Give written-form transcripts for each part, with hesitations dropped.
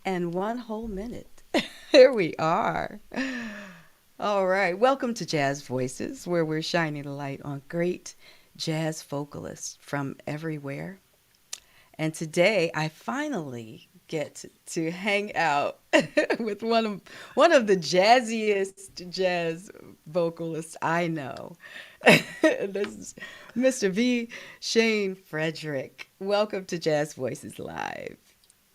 and 1 whole minute. Here we are. All right. Welcome to Jazz Voices, where we're shining a light on great jazz vocalists from everywhere. And today I finally get to hang out with one of the jazziest jazz vocalists I know. This is Mr. V. Shayne Frederick. Welcome to Jazz Voices Live.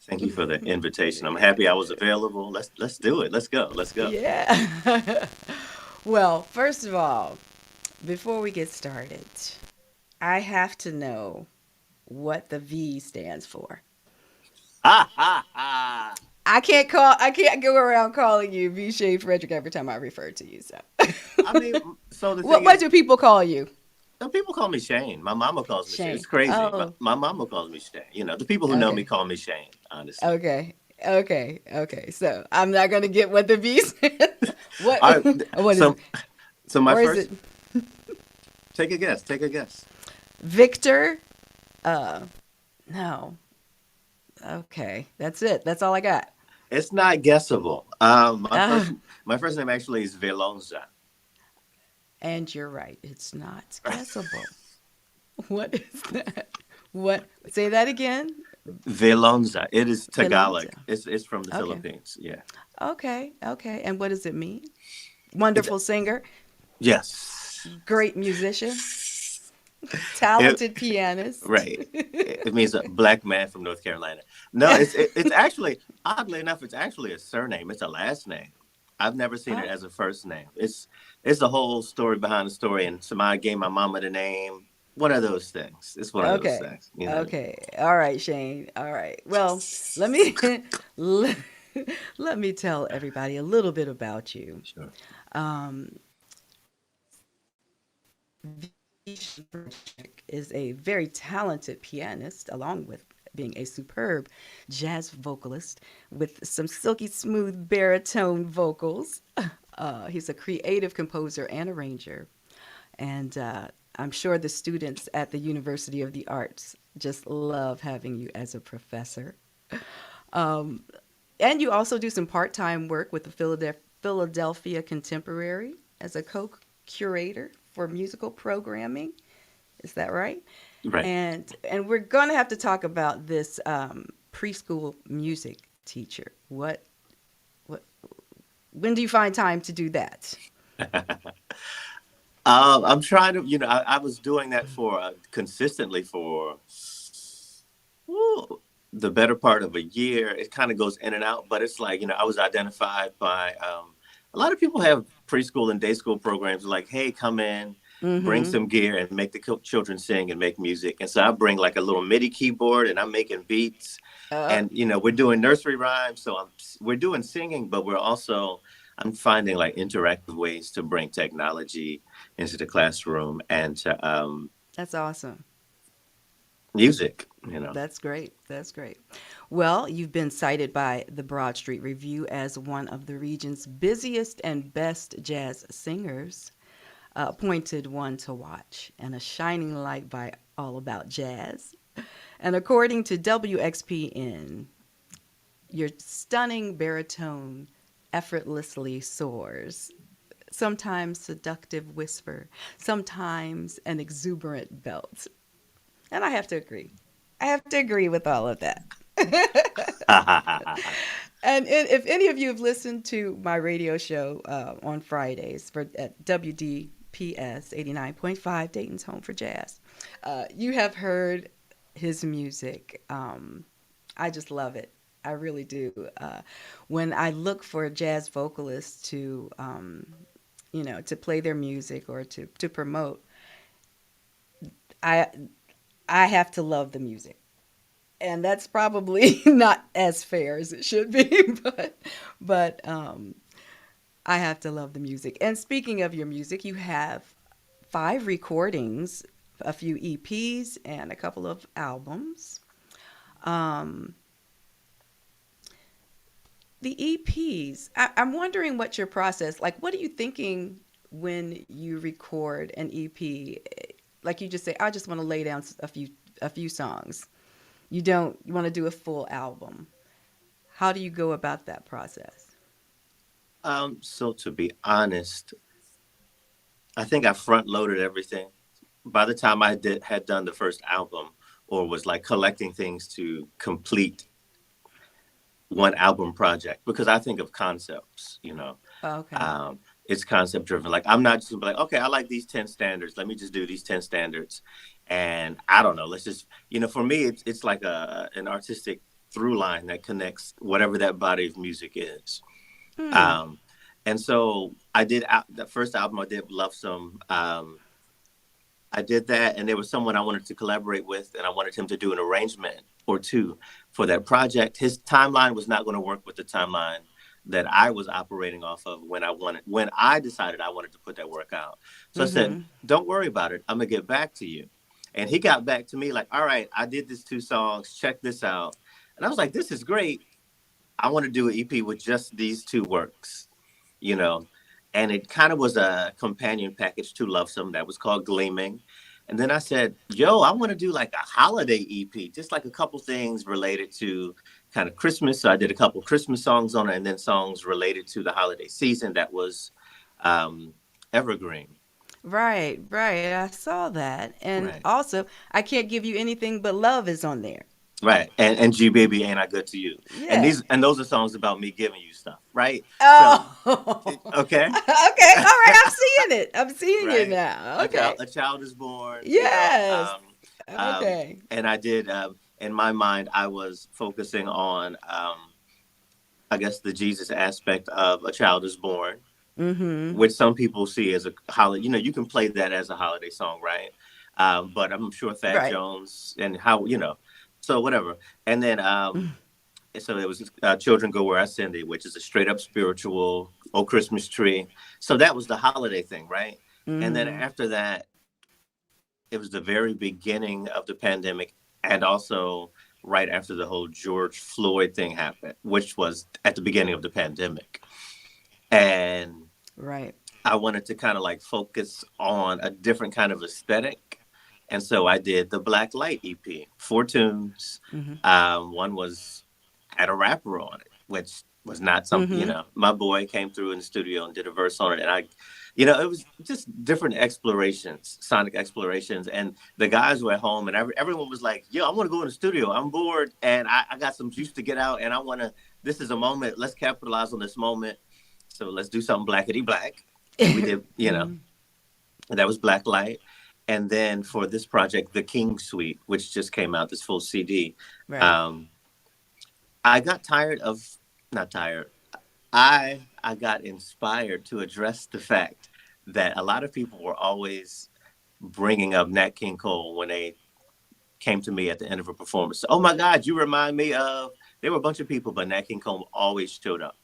Thank you for the invitation. I'm happy I was available. Let's do it. Let's go. Let's go. Yeah. Well, first of all, before we get started, I have to know what the V stands for. Ha ha ha. I can't go around calling you V. Shayne Frederick every time I refer to you. So, I mean, so the what thing what is, do people call you? some people call me Shane. My mama calls me Shane. Shayne. It's crazy. My, Oh, my mama calls me Shane. The people who know me okay, call me Shane, honestly. okay, okay. So I'm not gonna get what the V stands. What All right. what is it? So so my Or is first it take a guess. Take a guess. Victor? Uh, no. Okay, that's it. That's all I got. It's not guessable. My Uh, first name actually is Velonza. and you're right. It's not guessable. What is that? What? Say that again. Velonza. It is Tagalog. Filonza. It's from the Okay. Philippines. Yeah. Okay. And what does it mean? It's Wonderful singer, yes. great musician, It, talented pianist. Right. It means a black man from North Carolina. No, it's actually oddly enough, it's actually a surname. It's a last name. I've never seen it Oh, as a first name. It's the whole story behind the story, and somebody gave my mama the name. One of those things. It's one of those okay. things. Okay. All right, Shane. All right. Well, let me let, let me tell everybody a little bit about you. Sure. Um, is a very talented pianist, along with being a superb jazz vocalist with some silky smooth baritone vocals. He's a creative composer and arranger, and I'm sure the students at the University of the Arts just love having you as a professor. Um, and you also do some part-time work with the Philadelphia Contemporary as a co-curator for musical programming. Is that right? Right. And we're gonna have to talk about this preschool music teacher. What when do you find time to do that? I'm trying to, I was doing that for consistently for ooh, the better part of a year. It kind of goes in and out, but it's like, I was identified by a lot of people have preschool and day school programs like, hey, come in, bring Mm-hmm. some gear and make the children sing and make music. And so I bring like a little MIDI keyboard and I'm making beats Uh, and, we're doing nursery rhymes. So we're doing singing, but I'm finding like interactive ways to bring technology into the classroom and to that's awesome. music. That's great. That's great. Well, you've been cited by the Broad Street Review as one of the region's busiest and best jazz singers, appointed one to watch, and a shining light by All About Jazz. And according to WXPN, your stunning baritone effortlessly soars. Sometimes seductive whisper, sometimes an exuberant belt. And I have to agree. I have to agree with all of that. And if any of you have listened to my radio show on Fridays for at WDPS 89.5, Dayton's Home for Jazz, you have heard his music. I just love it. I really do. When I look for jazz vocalists to, to play their music or to promote, I I have to love the music. And that's probably not as fair as it should be, but I have to love the music. And speaking of your music, you have 5 recordings, a few EPs, and a couple of albums. Um, the EPs, I'm wondering what your process, like, what are you thinking when you record an EP? Like you just say, I just want to lay down a few songs. You don't you want to do a full album. How do you go about that process? So to be honest, I think I front loaded everything. By the time I had done the first album, or was like collecting things to complete one album project, because I think of concepts, Okay. um, it's concept driven. Like, I'm not just gonna be like, okay, I like these 10 standards. Let me just do these 10 standards. And I don't know, let's just, for me, it's like an artistic through line that connects whatever that body of music is. Hmm. Um, and so I did the first album I did, Lovesome. I did that, and there was someone I wanted to collaborate with, and I wanted him to do an arrangement or two for that project. His timeline was not going to work with the timeline that I was operating off of when I decided I wanted to put that work out. So I said, Mm-hmm. "Don't worry about it. I'm gonna get back to you." And he got back to me like, "All right, I did these two songs. Check this out." And I was like, "This is great. I want to do an EP with just these two works." you know. And it kind of was a companion package to Lovesome that was called Gleaming. And then I said, yo, I want to do like a holiday EP, just like a couple things related to kind of Christmas. So I did a couple Christmas songs on it, and then songs related to the holiday season that was um, Evergreen. Right, right. I saw that. And Right. also, I can't give you anything but love is on there. Right. And G Baby, Ain't I Good to You? Yeah. And those are songs about me giving you stuff. Right. So, Oh. okay. Okay. All right. I'm seeing it. I'm seeing it Right. now. Okay. A child is born, Yes. Okay. and I did, in my mind, I was focusing on, I guess, the Jesus aspect of A Child is Born, Mm-hmm. which some people see as a holiday. You can play that as a holiday song, right? But I'm sure Thad Right. Jones and so whatever. And then, so it was Children Go Where I Send Thee, which is a straight up spiritual, Oh Christmas Tree. So that was the holiday thing, right? And then Mm-hmm. after that, it was the very beginning of the pandemic, and also right after the whole George Floyd thing happened, which was at the beginning of the pandemic. And Right. I wanted to kind of like focus on a different kind of aesthetic. And so I did the Blacklight EP, 4 tunes. Mm-hmm. One was had a rapper on it, which was not something, Mm-hmm. my boy came through in the studio and did a verse on it. And it was just different explorations, sonic explorations. And the guys were at home, and everyone was like, yo, I want to go in the studio. I'm bored, and I got some juice to get out, and this is a moment. Let's capitalize on this moment. So let's do something blackety black. And we did, Mm-hmm. and that was Blacklight. And then for this project, The King Suite, which just came out, this full CD, Right. um, I got tired of, not tired, I got inspired to address the fact that a lot of people were always bringing up Nat King Cole when they came to me at the end of a performance. Oh my God, you remind me of, there were a bunch of people, but Nat King Cole always showed up.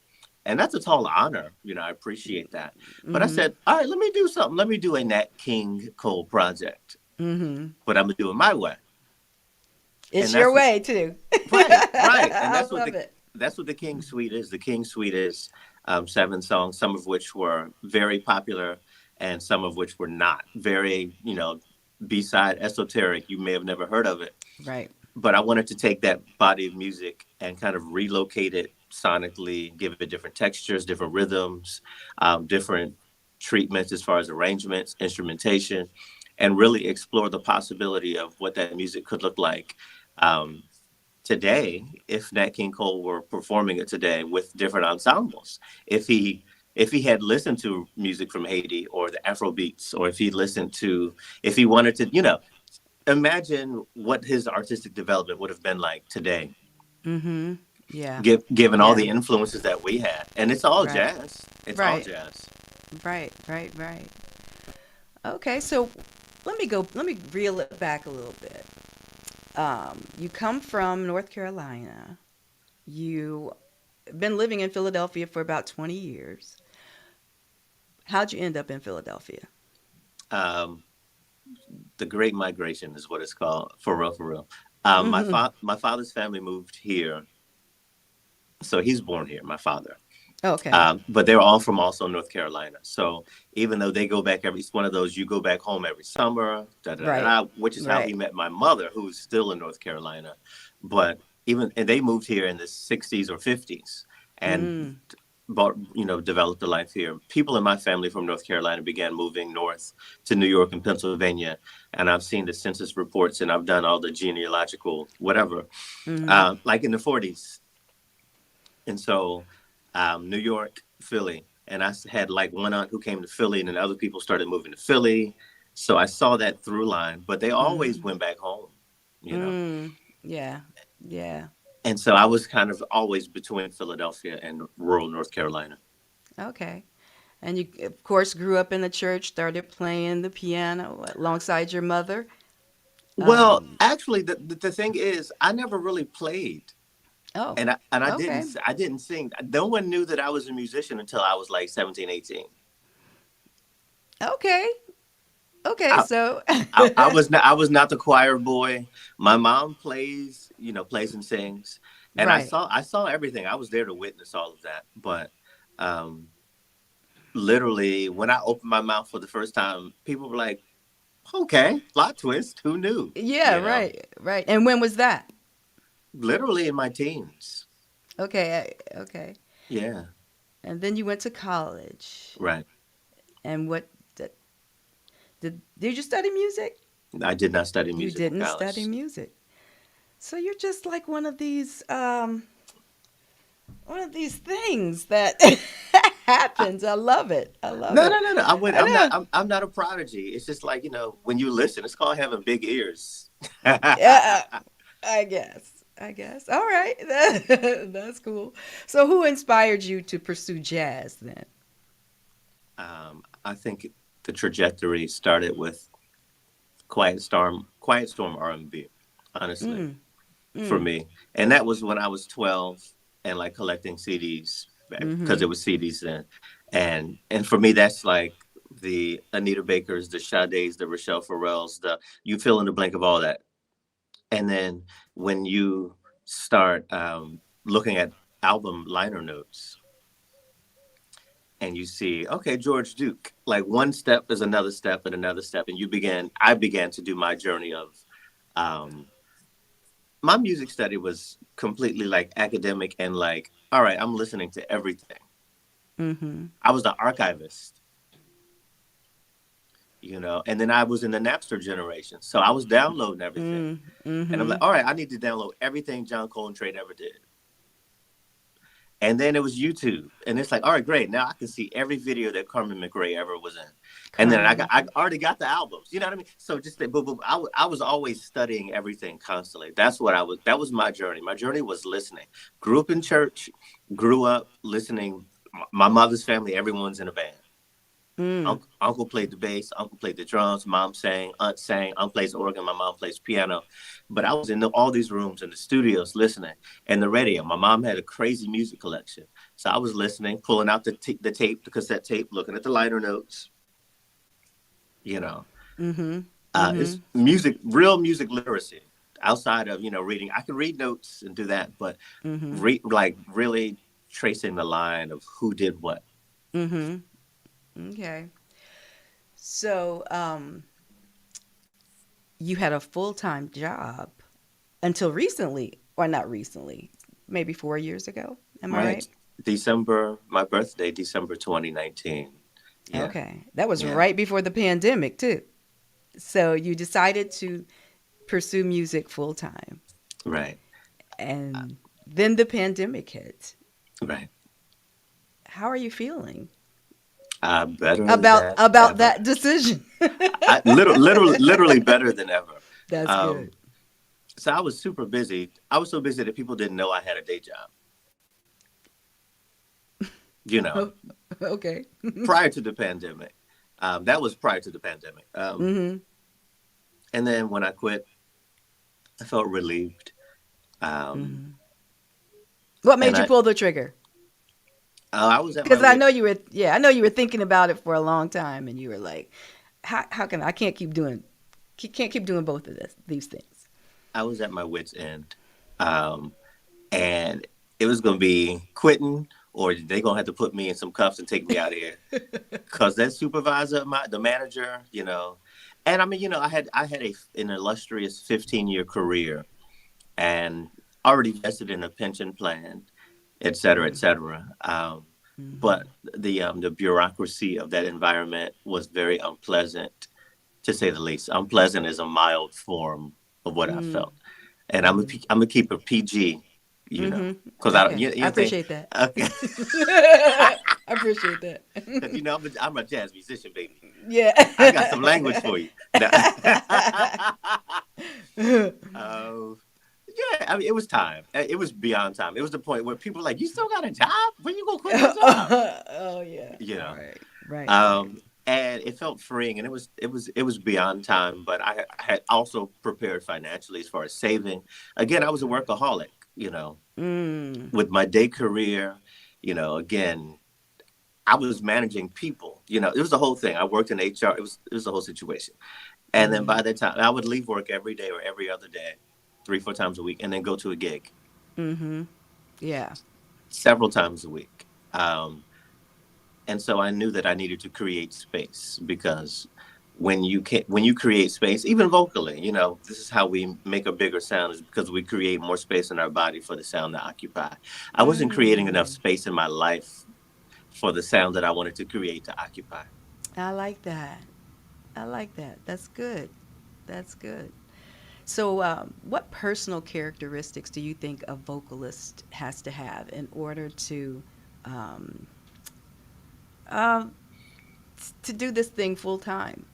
And that's a tall honor. I appreciate that. But I Mm-hmm. said, all right, let me do something. Let me do a Nat King Cole project, Mm-hmm. but I'm going to do it my way. It's And your that's what, way too. right. And I love it. that's what the King Suite is. The King Suite is 7 songs, some of which were very popular and some of which were not. Very, B-side esoteric. You may have never heard of it. Right. But I wanted to take that body of music and kind of relocate it sonically, give it different textures, different rhythms, different treatments as far as arrangements, instrumentation, and really explore the possibility of what that music could look like um, today if Nat King Cole were performing it today with different ensembles. If he had listened to music from Haiti or the Afro beats, or if he wanted to, imagine what his artistic development would have been like today, Mm-hmm. Yeah. given all Yeah. the influences that we had. And it's all Right. jazz. It's all Right. jazz. Right. Right. Right. Okay. So let me reel it back a little bit. You come from North Carolina. You been living in Philadelphia for about 20 years. How'd you end up in Philadelphia? Um, the Great Migration is what it's called, for real, for real. Hmm. My father's family moved here, so he's born here. My father. Okay. But they're all from also North Carolina. So even though they go back it's one of those, you go back home every summer, da, da, da, Right. da, which is how he Right. met my mother, who's still in North Carolina. But and they moved here in the 60s or 50s and Mm. developed a life here. People in my family from North Carolina began moving north to New York and Pennsylvania. And I've seen the census reports and I've done all the genealogical, whatever, Mm-hmm. like in the 40s. And so New York, Philly. And I had like one aunt who came to Philly and then other people started moving to Philly. So I saw that through line, but they always Mm-hmm. went back home, you know. Mm. Yeah. Yeah. And so I was kind of always between Philadelphia and rural North Carolina. Okay. And you, of course, grew up in the church, started playing the piano alongside your mother. Well, Um, actually, the thing is, I never really played, oh, and okay. I didn't sing. No one knew that I was a musician until I was like 17, 18. Okay. Okay. I, So, I was not the choir boy. My mom plays, plays and sings, and right. I saw everything. I was there to witness all of that. But um, literally, when I opened my mouth for the first time, people were like, "Okay, plot twist. Who knew?" Yeah, right. Right. And when was that? Literally in my teens. Okay. Okay. Yeah, And then you went to college. right. And what did, did you study music? I did not study You music in didn't study college. music. So you're just like one of these things that happens. I love it. I love No, it. no, no, no. I know. I'm not a prodigy. It's just like, when you listen, it's called having big ears. um, Yeah, I guess. I guess. All right. That's cool. So who inspired you to pursue jazz then? I think the trajectory started with Quiet Storm R&B, honestly, Mm, for mm, me. And that was when I was 12 and like collecting CDs because mm-hmm. it was CDs then. And for me, that's like the Anita Bakers, the Sades, the Rochelle Farrells, the you fill in the blank of all that. And then when you start looking at album liner notes and you see, okay, George Duke, like one step is another step and another step. And I began to do my journey of, um, my music study was completely like academic and like, all right, I'm listening to everything. Mm-hmm. I was the archivist, and then I was in the Napster generation. So I was downloading everything. Mm, And I'm mm-hmm. like, all right, I need to download everything John Coltrane ever did. And then it was YouTube. And it's like, all right, great. Now I can see every video that Carmen McRae ever was in. And then Carmen I McRae. already got the albums. You know what I mean? So just, but I was always studying everything constantly. That was my journey. My journey was listening. Grew up in church, grew up listening. My mother's family, everyone's in a band. Mm, Uncle played the bass, uncle played the drums, mom sang, aunt plays organ, my mom plays piano. But I was in all these rooms in the studios listening, and the radio. My mom had a crazy music collection, so I was listening, pulling out the tape, the cassette tape, looking at the liner notes. You know, mm-hmm. Mm-hmm. it's real music literacy. Outside of reading, I can read notes and do that, but Mm-hmm. like really tracing the line of who did what. Mm-hmm. Okay. So, you had a full-time job until recently, or not recently, maybe 4 years ago. Am I Right. right? My birthday, December 2019. Yeah. Okay. That was Yeah. right before the pandemic, too. So you decided to pursue music full time. Right. And then the pandemic hit. Right. How are you feeling Better about than about ever. that decision? Literally better than ever. That's Um, good. so I was super busy. I was so busy that people didn't know I had a day job, you know, Oh, okay. prior to the pandemic. That was prior to the pandemic. Mhm. And then when I quit, I felt relieved. Um, Mhm. What and made you pull the trigger? I was at my Because I know wits. you were, yeah, I know you were thinking about it for a long time, and you were like, how can I can't keep doing both of these things. I was at my wits end. Um, and it was gonna be quitting, or they gonna have to put me in some cuffs and take me out of here. Cause that supervisor, the manager, and I mean, I had an illustrious 15-year career, and already vested in a pension plan, et cetera, et Mm-hmm. cetera. Mm-hmm. But the bureaucracy of that environment was very unpleasant, to say the least. Unpleasant is a mild form of what I felt, and Mm-hmm. I'm gonna keep it PG, because I don't. Okay. I You think appreciate that. okay, I appreciate that. because I'm a jazz musician, baby. Yeah. I got some language for you. No. uh, yeah, I mean, it was time. It was beyond time. It was the point where people were like, "You still got a job? When you gonna quit your job?" Oh yeah. You All know. right. Right. Right. And it felt freeing, and it was beyond time. But I had also prepared financially as far as saving. Again, I was a workaholic. Mm. With my day career. Again, I was managing people. It was the whole thing. I worked in HR. It was the whole situation. And then Mm-hmm. by the time I would leave work every day or every other day, 3, 4 times a week, and then go to a gig Mm-hmm. Yeah. several times a week. And so I knew that I needed to create space, because when you create space, even vocally, this is how we make a bigger sound, is because we create more space in our body for the sound to occupy. I wasn't creating enough Mm. space in my life for the sound that I wanted to create to occupy. I like that. I like that. That's good. That's good. So, what personal characteristics do you think a vocalist has to have in order um, um, to do this thing full time?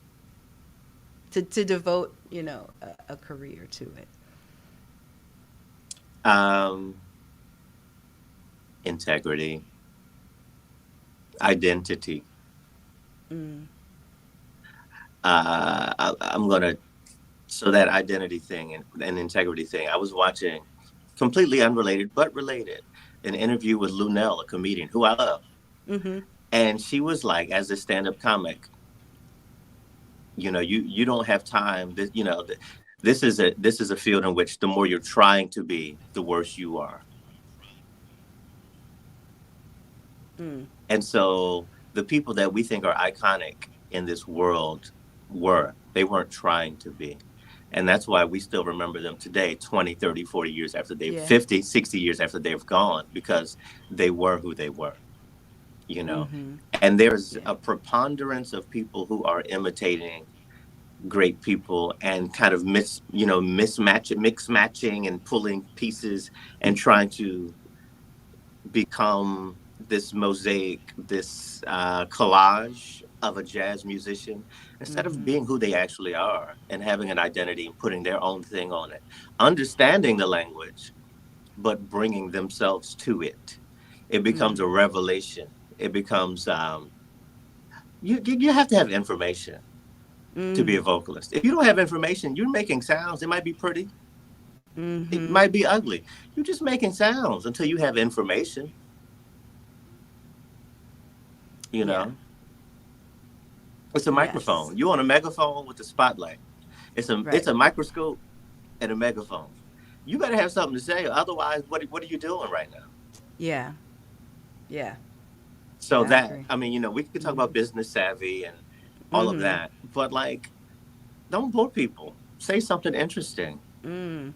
To devote, a career to it. Um, Integrity, identity. Mm. I'm gonna So that identity thing and integrity thing. I was watching, completely unrelated but related, an interview with Lunel, a comedian who I love, Mm-hmm. and she was like, as a stand-up comic, you don't have time. This is a field in which the more you're trying to be, the worse you are. Mm. And so the people that we think are iconic in this world they weren't trying to be. And that's why we still remember them today, 20, 30, 40 years after they've Yeah. 50, 60 years after they've gone, because they were who they were, you know. Mm-hmm. And there's Yeah. a preponderance of people who are imitating great people and kind of mix matching and pulling pieces and trying to become this mosaic, this collage of a jazz musician, instead of Mm-hmm. being who they actually are and having an identity and putting their own thing on it, understanding the language, but bringing themselves to it. It becomes Mm. a revelation. It becomes you have to have information to be a Mm. vocalist. If you don't have information, you're making sounds. It might be pretty. It Mm-hmm. might be ugly. You're just making sounds until you have information. You Yeah. know, it's a Yes. microphone. You want a megaphone with a spotlight. It's Right. a microscope and a megaphone. You better have something to say. Otherwise, what are you doing right now? Yeah. Yeah. So I that, agree. I mean, we could talk Mm-hmm. about business savvy and all of Mm-hmm. that, but like, don't bore people. Say something interesting. Mm.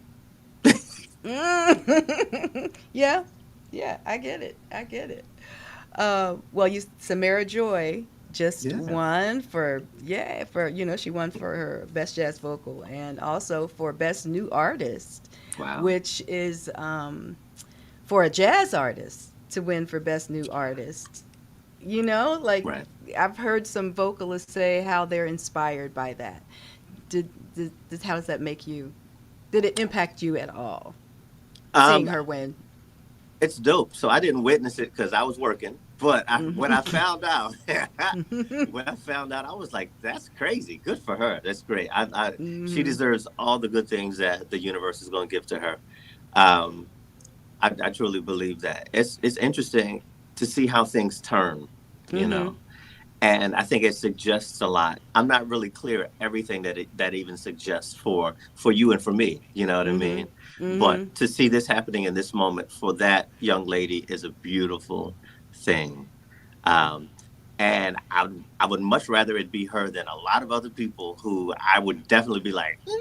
Mm. Yeah. Yeah. I get it. I get it. Well, Samara Joy just Yeah. won she won for her best jazz vocal and also for best new artist, Wow. which is for a jazz artist to win for best new artist. Like Right. I've heard some vocalists say how they're inspired by that. How does that make you? Did it impact you at all seeing Um, her win? it's dope. So I didn't witness it because I was working, but when I Hmm. found out, when I found out, I was like, "That's crazy. Good for her. That's great. She Hmm. deserves all the good things that the universe is going to give to her." Um, I truly believe that. It's interesting to see how things turn, you Hmm. know, and I think it suggests a lot. I'm not really clear everything that even suggests for you and for me. You know what I Hmm. mean? But Hmm. to see this happening in this moment for that young lady is a beautiful thing. Um, and I would much rather it be her than a lot of other people who I would definitely be like, no,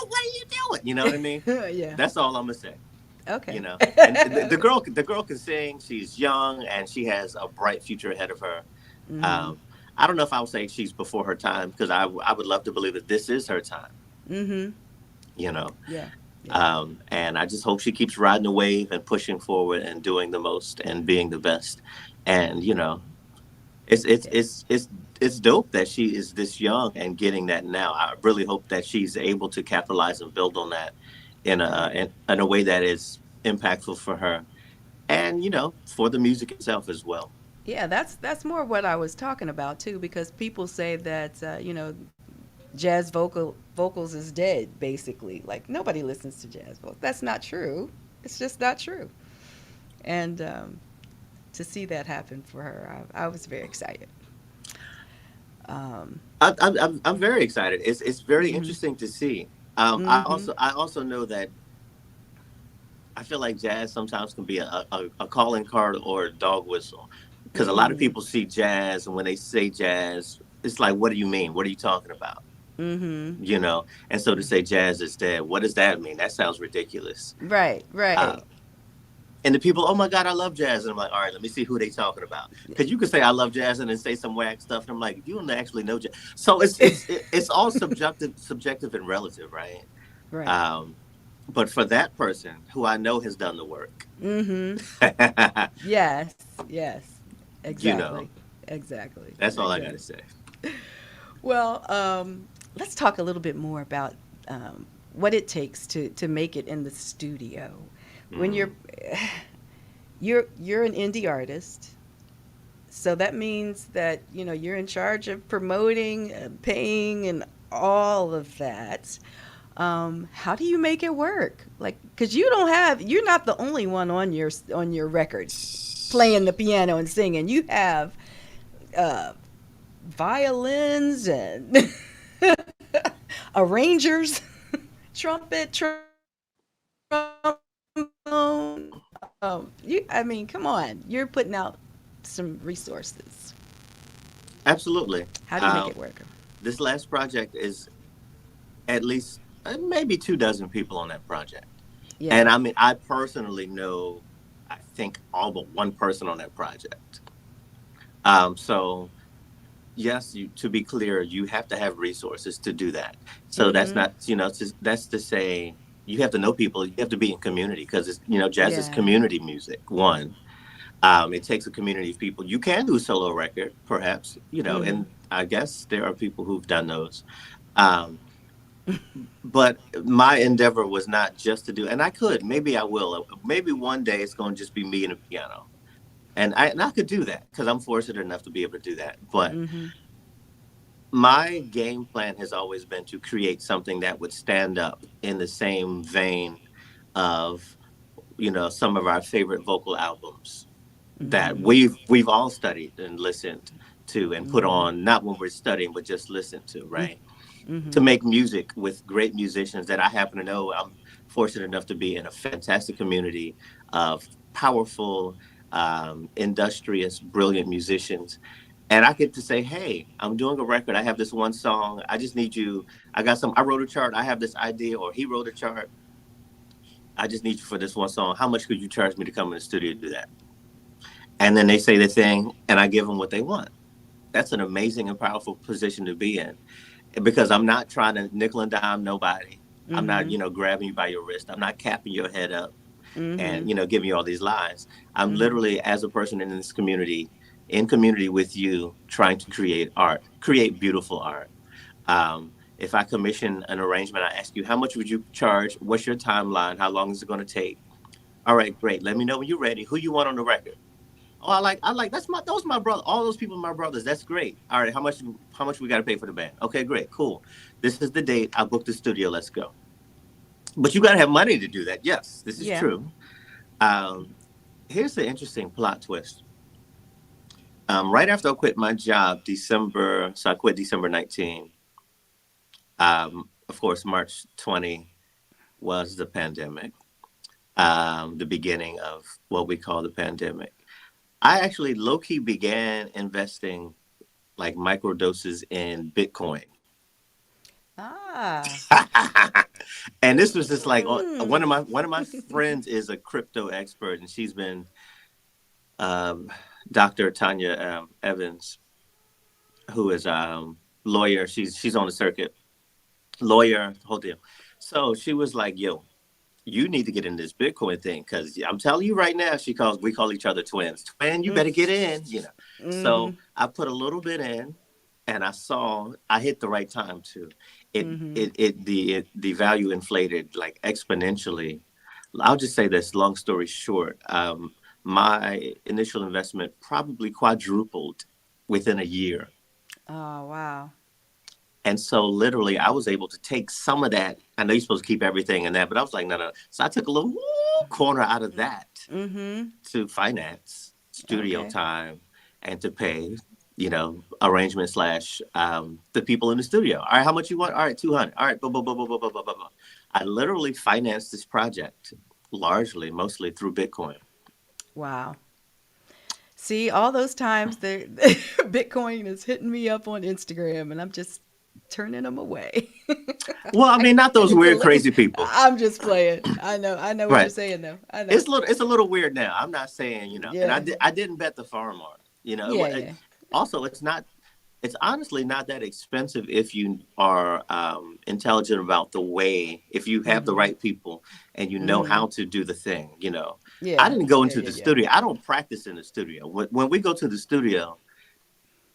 what are you doing? You know what I mean? Yeah. That's all I'm gonna say. Okay. You know, and the girl can sing. She's young and she has a bright future ahead of her. Mm-hmm. Um, I don't know if I would say she's before her time, because I would love to believe that this is her time. Mm-hmm. You know, Yeah. Yeah. and I just hope she keeps riding the wave and pushing forward and doing the most and being the best. And you know, it's it's Yeah. it's it's it's dope that she is this young and getting that now. I really hope that she's able to capitalize and build on that Right. in a way that is impactful for her, and you know, for the music itself as well. Yeah, that's more what I was talking about too, because people say that jazz vocals is dead, basically. Like nobody listens to jazz vocals. That's not true. It's just not true. And to see that happen for her, I was very excited. Um, I'm very excited. It's very mhm. interesting to see. Mhm. I also know that I feel like jazz sometimes can be a calling card or a dog whistle, because a lot of Mhm. people see jazz, and when they say jazz, it's like, what do you mean? What are you talking about? Mhm. You know, and so to say jazz is dead, what does that mean? That sounds ridiculous. Right. Uh, Right. and the people, oh my God, I love jazz. And I'm like, all right, let me see who they talking about. Because you can say I love jazz and then say some whack stuff. And I'm like, you don't actually know jazz. So it's all subjective and relative, right? Right. Um, but for that person who I know has done the work, Mhm. Yes. Yes. you Exactly. know, Exactly. that's all I got to Exactly. say. Well, let's talk a little bit more about what it takes to make it in the studio. When Mm, you're an indie artist, so that means that you're in charge of promoting, paying, and all of that. How do you make it work? Like, because you're not the only one on your record playing the piano and singing. You have uh, violins and arrangers, trumpet, trombone. I mean, come on, you're putting out some resources. absolutely. How do you make Um, it work? this last project is at least maybe 2 dozen people on that project. And Yeah. I mean, I personally know, I think, all but one person on that project. So yes, to be clear, you have to have resources to do that. So that's Mm-hmm. not, that's to say you have to know people, you have to be in community, because it's, jazz is Yeah. community music. One, it takes a community of people. You can do a solo record, perhaps, Mm-hmm. and I guess there are people who've done those. Um, but my endeavor was not just to do, and I could, maybe I will, maybe one day it's going to just be me and a piano. And I could do that because I'm fortunate enough to be able to do that. But Mm-hmm. my game plan has always been to create something that would stand up in the same vein of, some of our favorite vocal albums that Mm-hmm. we've all studied and listened to and put Mm-hmm. on, not when we're studying, but just listen to, right? To Mm-hmm. make music with great musicians that I happen to know. I'm fortunate enough to be in a fantastic community of powerful, industrious, brilliant musicians. And I get to say, hey, I'm doing a record. I have this one song. I just need you. I wrote a chart. I have this idea, or he wrote a chart. I just need you for this one song. How much could you charge me to come in the studio to do that? And then they say the thing, and I give them what they want. That's an amazing and powerful position to be in, because I'm not trying to nickel and dime nobody. I'm not, Mm-hmm. grabbing you by your wrist. I'm not capping your head up Mm-hmm. and, giving you all these lies. I'm Mm-hmm. literally, as a person in this community, in community with you, trying to create art, create beautiful art. If I commission an arrangement, I ask you, how much would you charge? What's your timeline? How long is it going to take? All right, great. Let me know when you're ready. Who you want on the record? Oh, I like, those my brother. All those people are my brothers. That's great. All right, how much we got to pay for the band? Okay, great, cool. This is the date. I booked the studio. Let's go. But you got to have money to do that. Yes, this is Yeah. true. Um, Here's the interesting plot twist. Right after I quit my job, December, so I quit December 19. Of course, March 20 was the pandemic, the beginning of what we call the pandemic. I actually low key began investing like micro doses in Bitcoin. Ah. And this was just like Mm. one of my friends is a crypto expert, and she's been um, Dr. Tanya Evans, who is lawyer. She's on the circuit, lawyer, whole deal. So she was like, "Yo, you need to get in this Bitcoin thing because I'm telling you right now." We call each other twins. Twin, you Mm. better get in. So Mhm. I put a little bit in, and I hit the right time too. Mhm. The value inflated like exponentially. I'll just say this. Long story short, my initial investment probably quadrupled within a year. Oh, wow. And so literally I was able to take some of that. I know you're supposed to keep everything in that, but I was like, no, no. So I took a little corner out of that Mhm. to finance studio Okay. time and to pay, arrangement slash the people in the studio. All right, how much you want? All right, 200. All right, blah, blah, blah, blah, blah, blah, blah, blah, blah. I literally financed this project mostly through Bitcoin. Wow. See, all those times there Bitcoin is hitting me up on Instagram and I'm just turning them away. Well, I mean, not those And weird, delete. crazy people. I'm just playing. I know what you're Right. saying though. I know. It's a little weird now. I'm not saying, and Yeah. I didn't bet the farm on it. Yeah, yeah. Also, it's honestly not that expensive if you are intelligent about the way, if you have the Mhm. right people and you know Mhm. how to do the thing. I Yeah. didn't go Yeah, into yeah, the yeah. studio. I don't practice in the studio. When we go to the studio,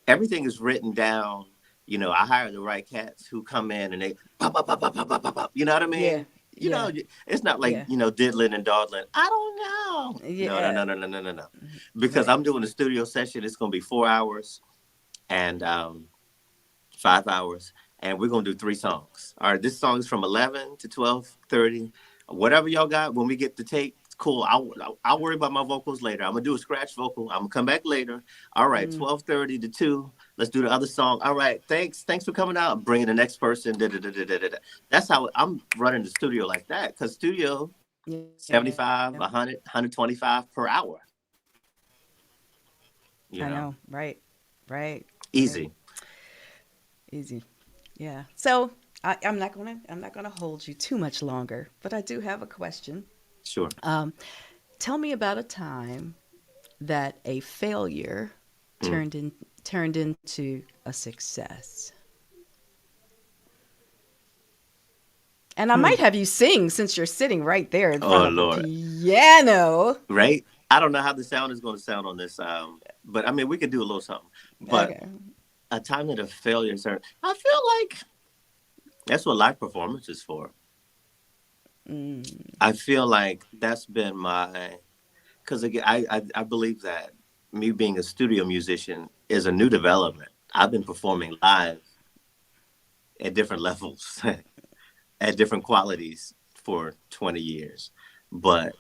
everything is written down. I hire the right cats who come in and they pop, pop, pop, pop, pop, pop, pop, pop. You know what I Yeah. mean? Yeah. It's not like, Yeah. diddling and dawdling. I don't know. No, no, Yeah. no, no, no, no, no, no. Because Right. I'm doing a studio session. It's going to be 4 hours and 5 hours. And we're going to do three songs. All right. This song is from 11 to 12:30. Whatever y'all got when we get to take, cool. I'll worry about my vocals later. I'm gonna do a scratch vocal. I'm gonna come back later. All right, Mm. 12:30 to 2. Let's do the other song. All right, thanks for coming out. Bringing the next person. Da, da, da, da, da, da. That's how I'm running the studio like that. Cause studio Yeah. 75, 100, 125 per hour. I You know, know. Right. Right. Right. easy. Easy. Yeah. So I'm not gonna hold you too much longer, but I do have a question. Sure. Um, Tell me about a time that a failure Mm. turned in turned into a success. And I Hmm. might have you sing since you're sitting right there in front Oh of a Lord. piano. Right. I don't know how the sound is going to sound on this. But I mean, we could do a little something. But Okay. a time that a failure, sir. I feel like that's what live performance is for. Mm, I feel like that's been because again, I believe that me being a studio musician is a new development. I've been performing live at different levels, at different qualities for 20 years. But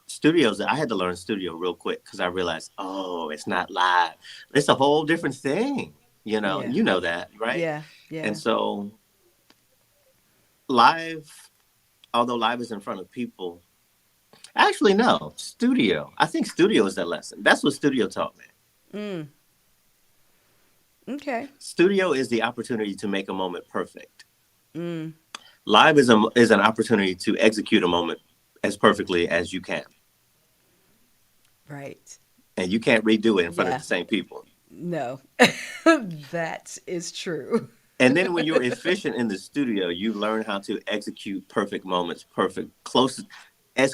studios, I had to learn studio real quick because I realized, oh, it's not live. It's a whole different thing, and yeah. you know that, right? Yeah. And Yeah. so live, although live is in front of people, actually, no, studio. I think studio is that lesson. That's what studio taught me. Mm, okay. Studio is the opportunity to make a moment perfect. Mm, Live is an opportunity to execute a moment as perfectly as you can, right. and you can't redo it in front of Yeah. the same people. No. That is true. And then when you're efficient in the studio, you learn how to execute perfect moments, close as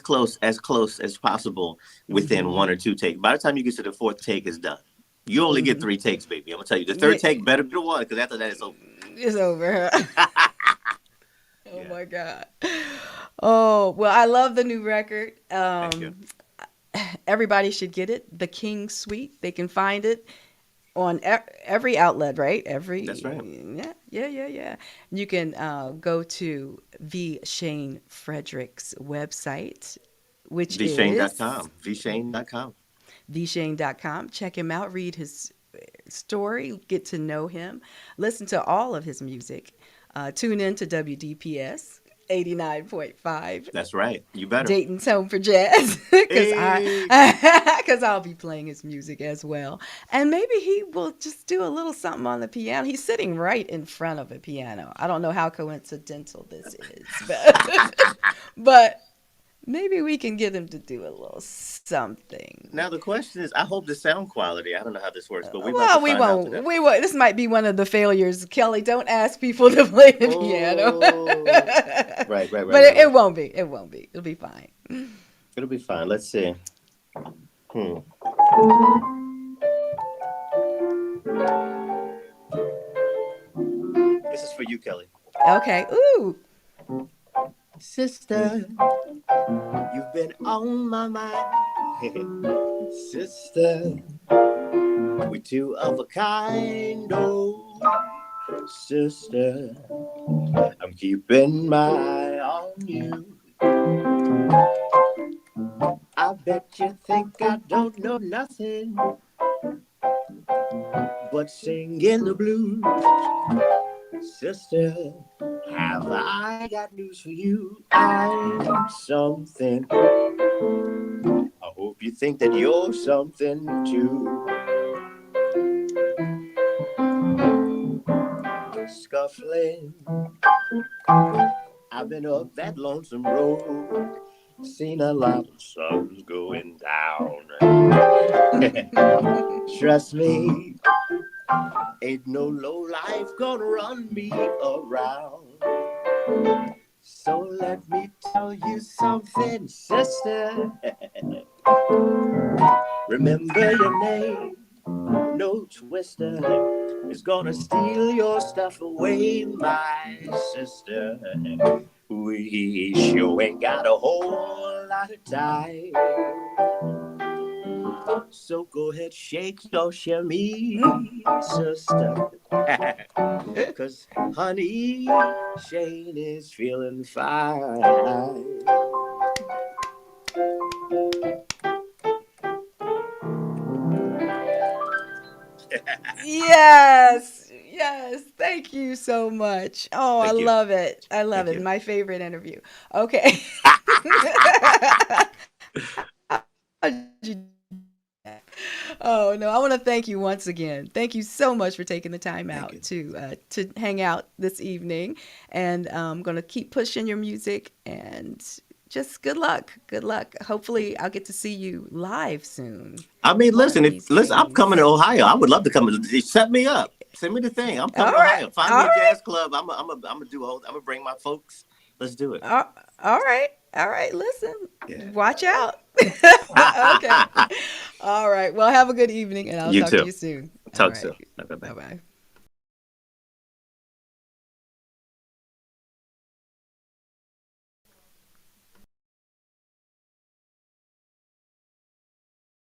possible within Mhm. one or two takes. By the time you get to the fourth take, it's done. You only get Mhm. three takes, baby. I'm gonna tell you, the Yeah. third take better be the one, because after that, it's over. It's over. Oh Yeah. my God. Oh, well, I love the new record. Thank you. Everybody should get it. The King Suite. They can find it on every outlet, right? That's right. Yeah, yeah, yeah, yeah. You can go to the Shayne Frederick's website, which is Vshane.com. theshane.com. Check him out, read his story, get to know him, listen to all of his music. Tune in to WDPS. 89.5. That's right. You better. Dayton's home for jazz, because Hey. because I'll be playing his music as well, and maybe he will just do a little something on the piano. He's sitting right in front of a piano. I don't know how coincidental this is, but maybe we can get him to do a little something. Now the question is, I hope the sound quality. I don't know how this works, but we about Well, to we find out won't. today. We won't. This might be one of the failures. Kelly, don't ask people to play the piano. Right, But it won't be. It won't be. It'll be fine. It'll be fine. Let's see. This is for you, Kelly. Okay. Ooh. Sister, you've been on my mind. Sister, we two of a kind, oh. Sister, I'm keeping my eye on you. I bet you think I don't know nothing but singing the blues. Sister, have I got news for you? I'm something. I hope you think that you're something too. Scuffling, I've been up that lonesome road, seen a lot of suns going down. Trust me, ain't no low life gonna run me around. So let me tell you something, sister. Remember your name, no twister is gonna steal your stuff away, my sister. We sure ain't got a whole lot of time. So go ahead, shake your shimmy, sister. 'Cause honey, Shayne is feeling fine. Yes. Yes. Thank you so much. Oh, I Thank you. love it. I love Thank it. you. My favorite interview. Okay. How'd you do that? Oh no, I want to thank you once again. Thank you so much for taking the time Thank you. out to hang out this evening, and I'm gonna keep pushing your music, and just good luck. Good luck. Hopefully, I'll get to see you live soon. I mean, One of listen, these I'm coming to days. Ohio. I would love to come. Set me up. Send me the thing. I'm All coming to right. Ohio. Find me All a right. jazz club. I'm gonna do a whole. I'm gonna bring my folks. Let's do it. All all right. All right. Listen, Yeah. watch out. Okay. All right. Well, have a good evening, and I'll You talk to too. you soon. All Talk right. soon. Bye bye. Bye bye.